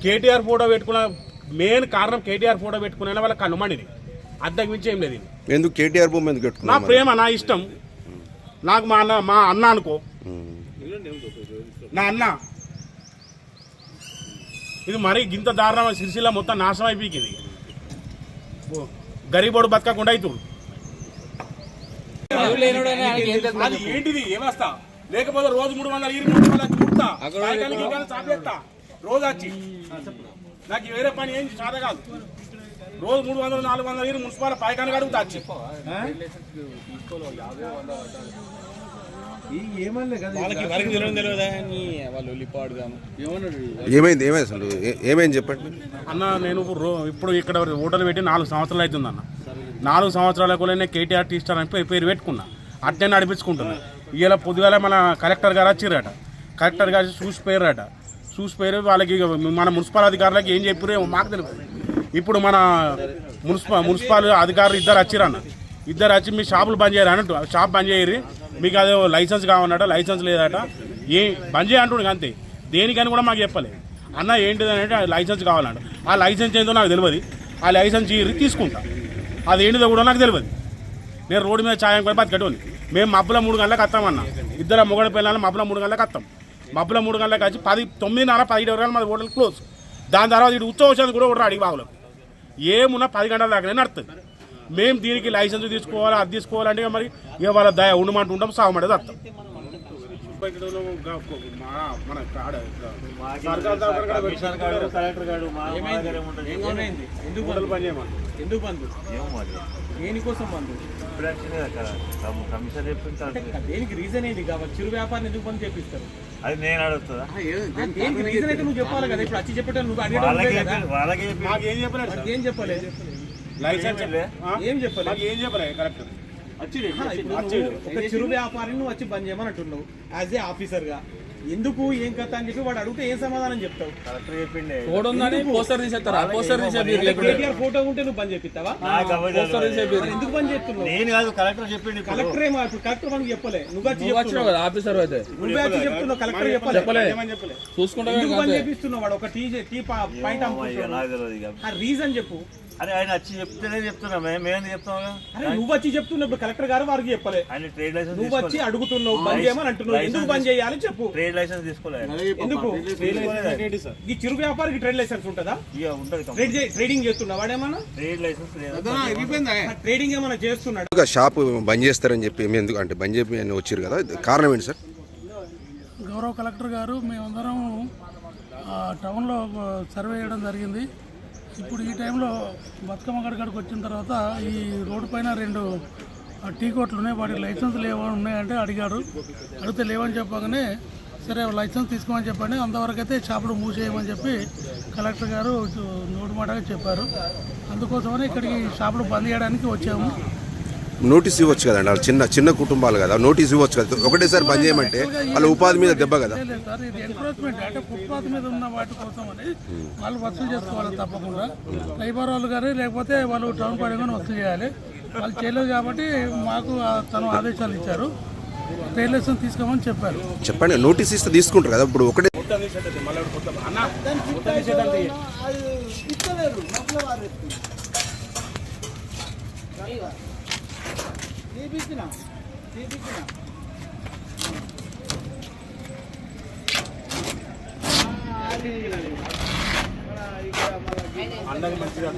KTR photo పెట్టుకున్న main కారణం KTR photo పెట్టుకునే వాళ్ళ కనుమణిది, అంతకు మించి ఏం లేదు. ఎందుకు కేటీఆర్ బొమ్మ ఎందుకు పెట్టుకున్నా? నా ప్రేమ, నా ఇష్టం, నాకు మా అన్న అనుకో, నా అన్న. ఇది మరీ గింత దారుణం, సిరిసిల్ల మొత్తం నాశనం అయిపోయింది. గరీబోడు బతకకుండా అవుతుంది. అది ఏంటిది ఏమస్తా, లేకపోతే రోజు 300 చూడతా చాపేస్తా రోజు వచ్చి. నాకు వేరే పని ఏం చాద కాదు. రోజు 300 400 మున్సిపల్ పైకాన్ని అడుగుతా వచ్చి. ఏమైంది చెప్పండి అన్న. నేను ఇప్పుడు ఇక్కడ హోటల్ పెట్టి 4 సంవత్సరాలు అవుతుంది అన్న. 4 సంవత్సరాలకు నేను కేటీఆర్ టీ స్టార్ అని పేరు పెట్టుకున్నా, అట్నే నడిపించుకుంటున్నా. ఇవాళ పొద్దుగాల మన కలెక్టర్ గారు వచ్చిర్రట, కలెక్టర్ గారు చూసిపోయారు. వాళ్ళకి మన మున్సిపల్ అధికారులకు ఏం చెప్పారో మాకు తెలియదు. ఇప్పుడు మన మున్సిపల్ అధికారులు ఇద్దరు వచ్చిరన్న, ఇద్దరు వచ్చి మీ షాపులు బంద్ చేయరు అన్నట్టు. షాప్ బంద్ చేయరు, మీకు అదే లైసెన్స్ కావన్నట, లైసెన్స్ లేదట, బంద్ చేయంటుండే అంతే. దేనికని కూడా మాకు చెప్పలేదు. అన్న ఏంటిది అంటే లైసెన్స్ కావాలంట. ఆ లైసెన్స్ ఏందో నాకు తెలియదు. ఆ లైసెన్స్ తీసుకుంటా, అది ఏంటిదో కూడా నాకు తెలియదు. నేను రోడ్డు మీద ఛాయం కూడా బతికట్టుని. మేము మబ్బుల 3 గంటలకు వస్తామన్న, ఇద్దరు మొగడ పిల్లలు మబ్బుల 3 గంటలకు వస్తాం. మబ్బుల 3 గంటలకు వచ్చి 9:30 17 వరకు మాది హోటల్ క్లోజ్. దాని తర్వాత ఇటు ఉత్సవం కూడా ఒకటి అడిగి బాగులేదు. ఏమున్నా 10 గంటల దాకానే నడుతుంది. మేము దీనికి లైసెన్స్ తీసుకోవాలి, అది తీసుకోవాలంటే మరి ఇక వాళ్ళ దయ ఉండమంటూ ఉంటాం, సాగమంటే వస్తాం. దేనికి రీజన్ ఏంటి కావాలి? చిరు వ్యాపారం ఎందుకు బంద్ చేపిస్తారు? అది నేను అడుగుతుందా? దేనికి రీజన్ అయితే నువ్వు చెప్పాలి కదా. ఇప్పుడు వచ్చి చెప్పేట నువ్వు ఏం చెప్పలేదు, లైసెన్స్ ఏం చెప్పలేదు, ఏం చెప్పలేదు కరెక్ట్. ఒక చిరు వ్యాపారిని నువ్వు వచ్చి బంద్ చేయమని అంటున్నావు యాజ్ ఏ ఆఫీసర్ గా. ఎందుకు ఏం కథ అని చెప్పి వాడు అడిగితే ఏం సమాధానం చెప్తావు? ఫోటో ఉంటే నువ్వు బంద్ చేపిస్తావా? ఎందుకు బంద్ చేస్తున్నావు? నేను కాదు, కలెక్టర్ చెప్పింది. కలెక్టర్ ఏమో ఇప్పుడు మనకి చెప్పలే, నువ్వే వచ్చి చెప్తున్నావు, కలెక్టర్ చెప్పలే. ఎందుకు బంద్ చేపిస్తున్నావు? వాడు ఒక టీ పాయింట్ అమ్ముతున్నాడు, రీజన్ చెప్పు. అరే ఆయన వచ్చి చెప్తేనే చెప్తున్నా, మేమేందుకు చెప్తాం? అరే నువ్వు వచ్చి చెప్తున్నావు, కలెక్టర్ గారు వారికి చెప్పలే. ఆయన ట్రేడ్ లైసెన్స్ నువ్వు వచ్చి అడుగుతున్నావు, బంద్ చేయమని అంటున్నావు. ఎందుకు బంద్ చేయాలి చెప్పు. ట్రేడ్ లైసెన్స్ తీసుకోలేదు. ఎందుకు? ఈ చిరు వ్యాపారికి ట్రేడ్ లైసెన్స్ ఉంటుందా? ఉంటది. ట్రేడింగ్ చేస్తున్నా వాడేమన్నా? ట్రేడ్ లైసెన్స్ ట్రేడింగ్ ఏమన్నా చేస్తున్నాడు? షాప్ బంద్ చేస్తారని చెప్పి ఎందుకు అంటే బంద్ చెప్పి వచ్చారు కదా, కారణం ఏంటి సార్? గౌరవ కలెక్టర్ గారు మేమందరం టౌన్లో సర్వే చేయడం జరిగింది. ఇప్పుడు ఈ టైంలో బతుకమ్మ గడికి వచ్చిన తర్వాత ఈ రోడ్డు పైన 2 టీ కోట్లు ఉన్నాయి, వాటికి లైసెన్స్ ఉన్నాయంటే అడిగాడు. అడిగితే లేవని చెప్పగానే సరే లైసెన్స్ తీసుకోమని చెప్పండి, అంతవరకు అయితే షాపులు మూసేయమని చెప్పి కలెక్టర్ గారు నోటి మాటగా చెప్పారు. అందుకోసమని ఇక్కడికి షాపులు బంద్ చేయడానికి వచ్చాము. నోటీస్ ఇవ్వచ్చు కదండి, వాళ్ళు చిన్న కుటుంబాలు కదా, నోటీస్ ఇవ్వచ్చు కదా. ఒకటేసారి బంద్ చేయమంటే వాళ్ళ ఉపాధి మీద దెబ్బ కదా. సార్ ఇది ఎంకరేజ్మెంట్ అంటే ఫుట్పాత్ మీద ఉన్న వాటి కోసం అని వాళ్ళు వసూలు చేసుకోవాలి తప్పకుండా. లైబర్ వాళ్ళు కానీ లేకపోతే వాళ్ళు టౌన్ పడి కానీ వసూలు చేయాలి. వాళ్ళు చేయలేదు కాబట్టి మాకు తను ఆదేశాలు ఇచ్చారు, ట్రేడ్ లైసెన్స్ తీసుకోమని చెప్పారు. చెప్పండి, నోటీస్ ఇస్తే తీసుకుంటారు కదా. ఇప్పుడు ఒకటే మంచిగా